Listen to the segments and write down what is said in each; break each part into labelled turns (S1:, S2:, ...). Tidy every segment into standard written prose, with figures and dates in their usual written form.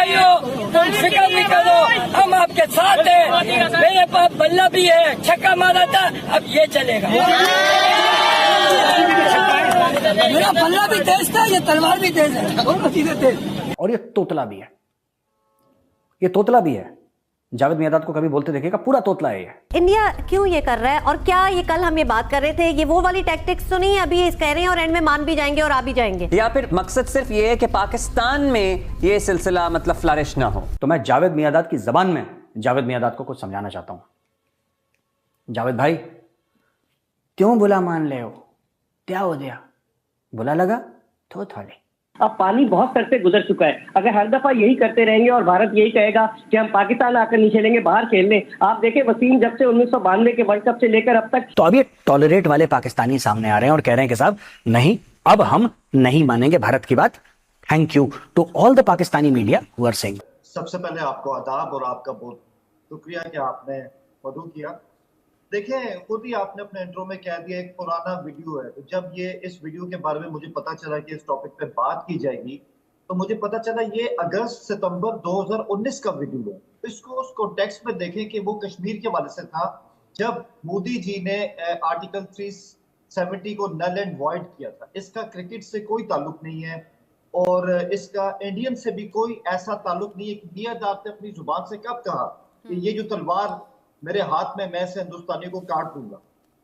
S1: भाइयों, तुम फिक्र नहीं करो, हम आपके साथ हैं। मेरे पास बल्ला भी है, छक्का मारा था, अब ये चलेगा। मेरा बल्ला भी तेज था, ये तलवार भी तेज है, दोनों चीजें तेज।
S2: और ये तोतला भी है, ये तोतला भी है। जावेद मियांदाद को कभी बोलते देखिएगा, पूरा तोतला है ये।
S3: इंडिया क्यों ये कर रहा है, और क्या ये कल हम ये बात कर रहे थे, ये वो वाली टैक्टिक्स तो नहीं है अभी कह रहे हैं और एंड में मान भी जाएंगे और आ भी जाएंगे,
S4: या फिर मकसद सिर्फ ये है कि पाकिस्तान में ये सिलसिला मतलब फ्लरिश ना हो?
S2: तो मैं जावेद मियांदाद की जबान में जावेद मियांदाद को कुछ समझाना चाहता हूं। जावेद भाई, क्यों बुला मान ले हो, क्या हो गया, बुला लगा तो थाले।
S5: अब पानी बहुत सर से गुजर चुका है। अगर हर दफा यही करते रहेंगे और भारत यही कहेगा कि हम पाकिस्तान आकर नहीं खेलेंगे, बाहर खेलने, आप देखें वसीम जब से 1992 के वर्ल्ड कप से लेकर अब तक।
S2: तो अब ये टॉलरेट वाले पाकिस्तानी सामने आ रहे हैं और कह रहे हैं कि साहब नहीं, अब हम नहीं मानेंगे भारत की बात। Thank you to all the Pakistani media who are saying.
S6: सबसे पहले आपको आदाब और आपका बहुत शुक्रिया कि आपने मदू किया। देखें, खुद ही आपने अपने इंट्रो में कह दिया, एक पुराना वीडियो है। तो जब ये इस वीडियो के बारे में मुझे पता चला कि इस टॉपिक पे बात की जाएगी, तो मुझे पता चला ये अगस्त सितंबर 2019 का वीडियो है। तो इसको उस कॉन्टेक्स्ट में देखें कि वो कश्मीर के हवाले से था, जब मोदी जी ने आर्टिकल 370 को नल एंड वॉइड किया था। इसका क्रिकेट से कोई ताल्लुक नहीं है और इसका इंडियन से भी कोई ऐसा ताल्लुक नहीं है कि मियांदाद ने अपनी जुबान से कब कहा कि ये जो तलवार मेरे हाथ में, मैं इसे हिंदुस्तानी को काट दूंगा।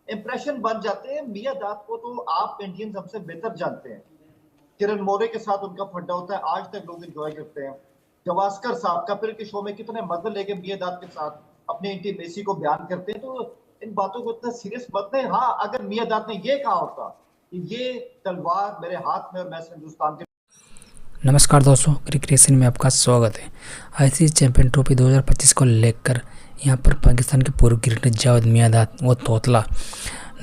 S6: इंप्रेशन बन जाते हैं। मियांदाद को तो आप इंडियंस हमसे बेहतर जानते हैं। किरण मोरे के साथ उनका फड्डा होता है, आज तक लोग एंजॉय करते हैं। गवास्कर साहब कपिल के शो में कितने मजे लेके मियांदाद के साथ अपनी इंटीमेसी को बयान करते हैं। तो इन बातों को इतना सीरियस मत लें। हाँ, अगर मियांदाद ने ये कहा होता कि ये तलवार मेरे हाथ में और मैं हिंदुस्तान के।
S7: नमस्कार दोस्तों, क्रिकेट में आपका स्वागत है। आईसीसी चैंपियन ट्रॉफी 2025 को लेकर यहाँ पर पाकिस्तान के पूर्व क्रिकेटर जावेद मियांदाद वो तोतला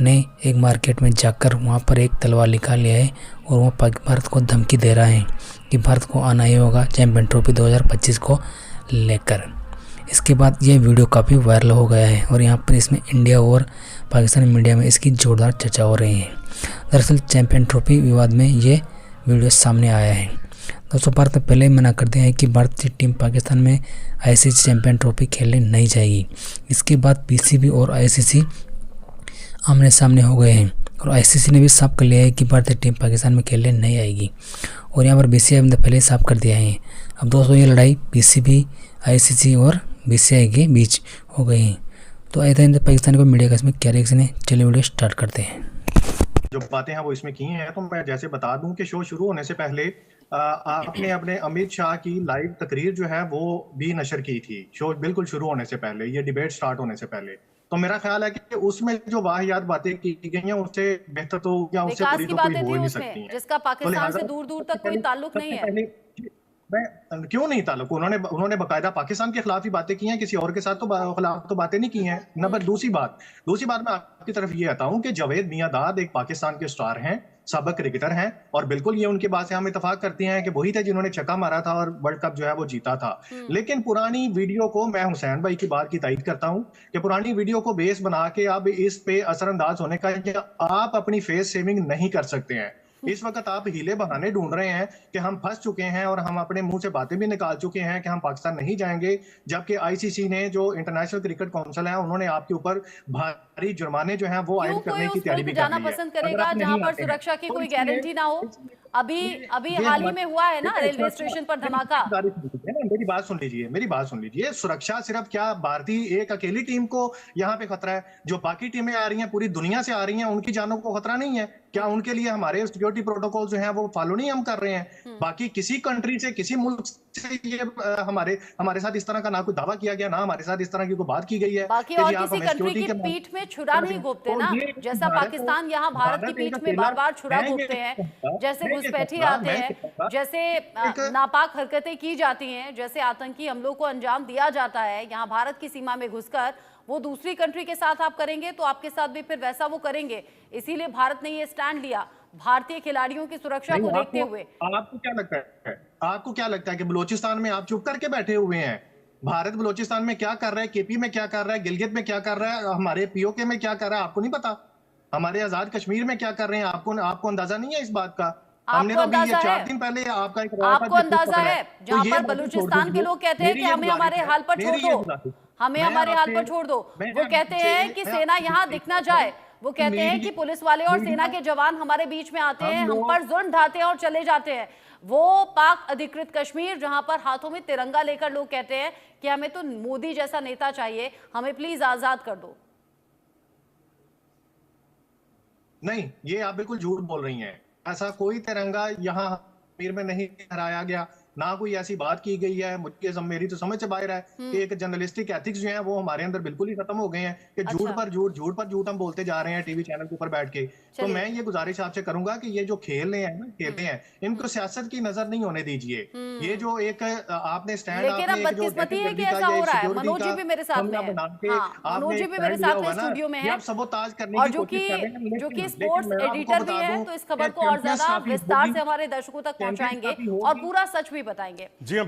S7: ने एक मार्केट में जाकर वहाँ पर एक तलवार निकाल लिया है और वो भारत को धमकी दे रहा है कि भारत को आना ही होगा चैंपियन ट्रॉफी 2025 को लेकर। इसके बाद ये वीडियो काफ़ी वायरल हो गया है और यहाँ पर इसमें इंडिया और पाकिस्तानी मीडिया में इसकी जोरदार चर्चा हो रही है। दरअसल चैंपियन ट्रॉफी विवाद में ये वीडियो सामने आया है। दोस्तों, भारत पहले ही मना करते हैं कि भारतीय टीम पाकिस्तान में आईसीसी चैंपियन ट्रॉफी खेलने नहीं जाएगी। इसके बाद पीसीबी और आईसीसी आमने सामने हो गए हैं और आईसीसी ने भी साफ कर लिया है कि भारतीय टीम पाकिस्तान में खेलने नहीं आएगी और यहाँ पर बीसीसीआई ने पहले ही साफ कर दिया है। अब दोस्तों, ये लड़ाई पीसीबी, आईसीसी और बीसीसीआई के बीच हो गई है। तो आए थे पाकिस्तान को मीडिया का इसमें क्या रिएक्शन है, चलिए वीडियो स्टार्ट करते हैं।
S8: जो बातें हैं वो इसमें की हैं, तो मैं जैसे बता दूं कि शो शुरू होने से पहले आपने अपने अमित शाह की लाइव तकरीर जो है वो भी नशर की थी शो बिल्कुल शुरू होने से पहले, ये डिबेट स्टार्ट होने से पहले। तो मेरा ख्याल है कि उसमें जो वाहियात बातें की गई हैं उससे बेहतर तो या उससे बुरी तो कोई हो ही नहीं सकती है,
S9: जिसका पाकिस्तान से दूर दूर तक कोई ताल्लुक नहीं है।
S8: क्यों नहीं ताल्लुक, उन्होंने बाकायदा पाकिस्तान के खिलाफ ही बातें की हैं, किसी और के साथ तो खिलाफ तो बातें नहीं की हैं। नंबर दूसरी बात मैं आपकी तरफ ये आता हूं कि जावेद मियांदाद एक पाकिस्तान के स्टार हैं, सबक क्रिकेटर हैं और बिल्कुल ये उनकी बात से हम इत्तेफाक करते हैं कि वही थे जिन्होंने छक्का मारा था और वर्ल्ड कप जो है वो जीता था। लेकिन पुरानी वीडियो को, मैं हुसैन भाई की बात की तायीद करता हूं कि पुरानी वीडियो को बेस बना के अब इस पे असरअंदाज होने का, आप अपनी फेस सेविंग नहीं कर सकते हैं। इस वक्त आप हीले बहाने ढूंढ रहे हैं कि हम फंस चुके हैं और हम अपने मुंह से बातें भी निकाल चुके हैं कि हम पाकिस्तान नहीं जाएंगे, जबकि आईसीसी ने, जो इंटरनेशनल क्रिकेट काउंसिल है, उन्होंने आपके ऊपर भारी जुर्माने जो हैं वो आयद करने की तैयारी भी कर ली है।
S9: पसंद करेगा जहां पर सुरक्षा की कोई गारंटी ना हो। अभी हाल ही में हुआ है ना रेलवे स्टेशन पर धमाका।
S8: मेरी बात सुन लीजिए। सुरक्षा सिर्फ क्या भारतीय एक अकेली टीम को यहाँ पे खतरा है? जो बाकी टीमें आ रही हैं, पूरी दुनिया से आ रही हैं, उनकी जानों को खतरा नहीं है क्या? उनके लिए हमारे सिक्योरिटी प्रोटोकॉल जो हैं वो फॉलो नहीं हम कर रहे हैं? बाकी किसी कंट्री से, किसी मुल्क से ये हमारे साथ इस तरह का ना कोई दावा किया गया, ना हमारे साथ इस तरह की कोई बात की गई है।
S9: बाकी और किसी कंट्री की पीठ में छुरा नहीं घोंपते ना, जैसा पाकिस्तान यहाँ भारत की पीठ में बार बार छुरा घोंपते हैं, जैसे घुसपैठी आते हैं, जैसे नापाक हरकतें की जाती हैं, जैसे आतंकी हमलों को अंजाम दिया जाता है यहाँ भारत की सीमा में घुसकर, वो दूसरी कंट्री के साथ आप करेंगे तो आपके साथ भी फिर वैसा वो करेंगे। इसीलिए भारत ने ये स्टैंड लिया भारतीय खिलाड़ियों की सुरक्षा को देखते हुए।
S8: आपको क्या लगता है कि बलूचिस्तान में आप चुप करके बैठे हुए हैं? भारत बलूचिस्तान में क्या कर रहा है, केपी में क्या कर रहा है, गिलगित में क्या कर रहा है, हमारे पीओके में क्या कर रहा है, आपको नहीं पता? हमारे आजाद कश्मीर में क्या कर रहे हैं, आपको अंदाजा नहीं है इस बात का? हमने
S9: आपको
S8: तो अभी ये
S9: अंदाजा
S8: 4
S9: है?
S8: दिन पहले आपका एक
S9: आपको अंदाजा है जहां पर बलूचिस्तान के लोग कहते हैं कि हमें हमारे हाल पर छोड़ दो, हमें हमारे हाल पर छोड़ दो, वो कहते हैं कि सेना यहाँ दिखना जाए, वो कहते हैं कि पुलिस वाले और सेना के जवान हमारे बीच में आते हैं, हम पर जुल्म ढाते हैं और चले जाते हैं। वो पाक अधिकृत कश्मीर जहां पर हाथों में तिरंगा लेकर लोग कहते हैं कि हमें तो मोदी जैसा नेता चाहिए, हमें प्लीज आजाद कर दो।
S8: नहीं, ये आप बिल्कुल झूठ बोल रही हैं। ऐसा कोई तिरंगा यहाँ कश्मीर में नहीं लहराया गया, ना कोई ऐसी बात की गई है। मुझे मेरी तो समझ से बाहर है कि एक जर्नलिस्टिक एथिक्स जो है वो हमारे अंदर बिल्कुल ही खत्म हो गए हैं कि झूठ पर झूठ हम बोलते जा रहे हैं टीवी चैनल के ऊपर बैठ के। तो मैं ये गुजारिश आपसे करूंगा कि ये जो खेल रहे हैं इनको सियासत की नजर नहीं होने दीजिए। ये जो एक आपने स्टैंड,
S9: लेकिन अब बदकिस्मती है कि ऐसा हो रहा है। मनोज जी भी मेरे साथ में है, मनोज जी भी मेरे साथ में स्टूडियो में है, और जो कि स्पोर्ट्स एडिटर भी है, तो इस खबर को और ज्यादा विस्तार से हमारे दर्शकों तक पहुंचाएंगे और पूरा सच भी बताएंगे।
S10: जी हाँ,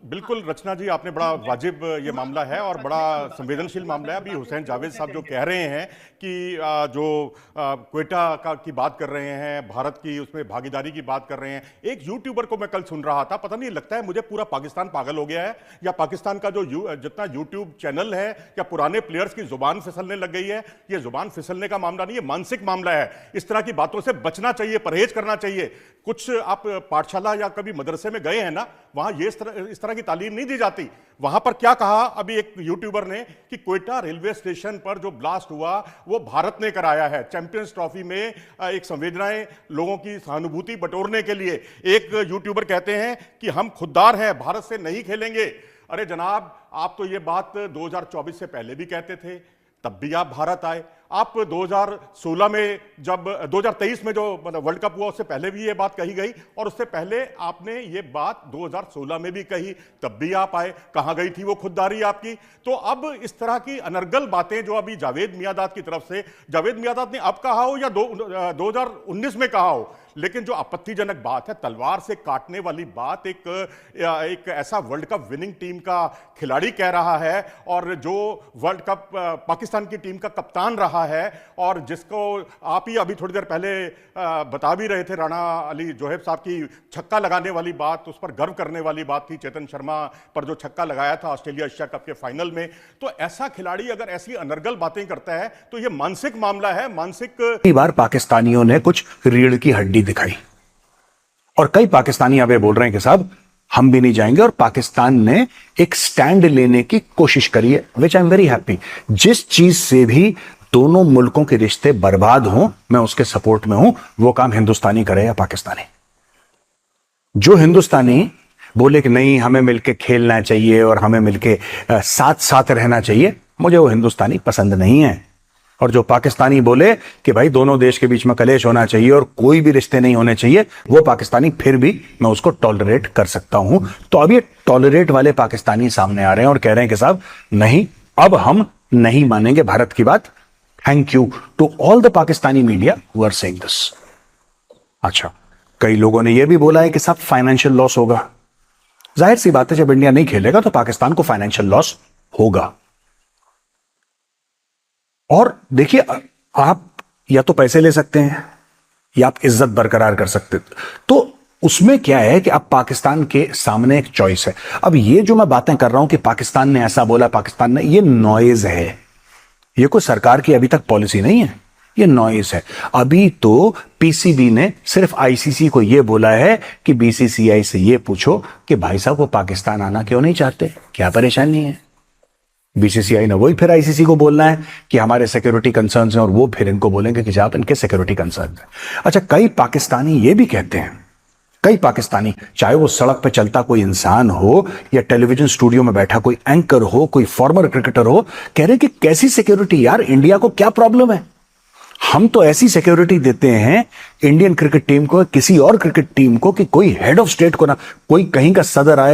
S10: बिल्कुल रचना जी, आपने बड़ा वाजिब ये मामला है और बड़ा संवेदनशील मामला है। अभी हुसैन जावेद साहब जो कह रहे हैं कि जो क्वेटा की बात कर रहे हैं, भारत की उसमें भागीदारी की बात कर रहे हैं। एक यूट्यूबर को मैं कल सुन रहा था, पता नहीं लगता है मुझे पूरा पाकिस्तान पागल हो गया है या पाकिस्तान का जो जितना यूट्यूब चैनल है या पुराने प्लेयर्स की जुबान फिसलने लग गई है। ये जुबान फिसलने का मामला नहीं है, मानसिक मामला है। इस तरह की बातों से बचना चाहिए, परहेज करना चाहिए। कुछ आप पाठशाला या कभी मदरसे में गए हैं ना, वहां ये इस तरह की तालीम नहीं दी जाती। वहां पर क्या कहा अभी एक यूट्यूबर ने कि क्वेटा रेलवे स्टेशन पर जो ब्लास्ट हुआ वो भारत ने कराया है। चैंपियंस ट्रॉफी में एक संवेदनाएं, लोगों की सहानुभूति बटोरने के लिए एक यूट्यूबर कहते हैं कि हम खुददार हैं, भारत से नहीं खेलेंगे। अरे जनाब, आप तो ये बात 2024 से पहले भी कहते थे, तब भी आप भारत आए। आप 2016 में जब 2023 में जो वर्ल्ड कप हुआ उससे पहले भी ये बात कही गई और उससे पहले आपने ये बात 2016 में भी कही, तब भी आप आए। कहां गई थी वो खुददारी आपकी? तो अब इस तरह की अनर्गल बातें जो अभी जावेद मियांदाद की तरफ से, जावेद मियांदाद ने अब कहा हो या 2019 में कहा हो, लेकिन जो आपत्तिजनक बात है, तलवार से काटने वाली बात एक ऐसा वर्ल्ड कप विनिंग टीम का खिलाड़ी कह रहा है और जो वर्ल्ड कप पाकिस्तान की टीम का कप्तान रहा है और जिसको आप ही अभी थोड़ी देर पहले बता भी रहे थे, राणा अली जोहेब साहब की छक्का लगाने वाली बात, उस पर गर्व करने वाली बात थी, चेतन शर्मा पर जो छक्का लगाया था ऑस्ट्रेलिया एशिया कप के फाइनल में। तो ऐसा खिलाड़ी अगर ऐसी अनर्गल बातें करता है तो यह मानसिक मामला है। मानसिक
S11: कई बार पाकिस्तानियों ने कुछ रीढ़ की हड्डी दिखाई और कई पाकिस्तानी अब ये बोल रहे हैं कि साहब हम भी नहीं जाएंगे, और पाकिस्तान ने एक स्टैंड लेने की कोशिश करी है, विच आई एम वेरी हैप्पी। जिस चीज से भी दोनों मुल्कों के रिश्ते बर्बाद हों, मैं उसके सपोर्ट में हूं। वो काम हिंदुस्तानी करे या पाकिस्तानी। जो हिंदुस्तानी बोले कि नहीं हमें मिलके खेलना चाहिए और हमें मिलके साथ साथ रहना चाहिए, मुझे वो हिंदुस्तानी पसंद नहीं है। और जो पाकिस्तानी बोले कि भाई दोनों देश के बीच में कलेश होना चाहिए और कोई भी रिश्ते नहीं होने चाहिए, वो पाकिस्तानी फिर भी मैं उसको टॉलरेट कर सकता हूं। तो अब ये टॉलरेट वाले पाकिस्तानी सामने आ रहे हैं और कह रहे हैं कि साहब नहीं, अब हम नहीं मानेंगे भारत की बात। Thank you to all the Pakistani media who are saying this. अच्छा, कई लोगों ने यह भी बोला है कि साहब फाइनेंशियल लॉस होगा। जाहिर सी बात है, जब इंडिया नहीं खेलेगा तो पाकिस्तान को फाइनेंशियल लॉस होगा। और देखिए, आप या तो पैसे ले सकते हैं या आप इज्जत बरकरार कर सकते, तो उसमें क्या है कि अब पाकिस्तान के सामने एक चॉइस है। अब ये जो मैं बातें कर रहा हूं कि पाकिस्तान ने ऐसा बोला, पाकिस्तान ने, ये नॉइज है, ये कोई सरकार की अभी तक पॉलिसी नहीं है, ये नॉइज है। अभी तो पीसीबी ने सिर्फ आईसीसी को ये बोला है कि बीसीसीआई से ये पूछो कि भाई साहब वो पाकिस्तान आना क्यों नहीं चाहते, क्या परेशानी है। बीसीसीआई ने वही फिर आईसीसी को बोलना है कि हमारे सिक्योरिटी कंसर्न्स हैं, और वो फिर इनको बोलेंगे कि जहां इनके सिक्योरिटी कंसर्न है। अच्छा, कई पाकिस्तानी ये भी कहते हैं, कई पाकिस्तानी, चाहे वो सड़क पे चलता कोई इंसान हो या टेलीविजन स्टूडियो में बैठा कोई एंकर हो, कोई फॉर्मर क्रिकेटर हो, कह रहे हैं कि कैसी सिक्योरिटी यार, इंडिया को क्या प्रॉब्लम है। हम तो ऐसी सिक्योरिटी देते हैं इंडियन क्रिकेट टीम को, किसी और क्रिकेट टीम को, कि कोई हेड ऑफ स्टेट को ना, कोई कहीं का सदर आए,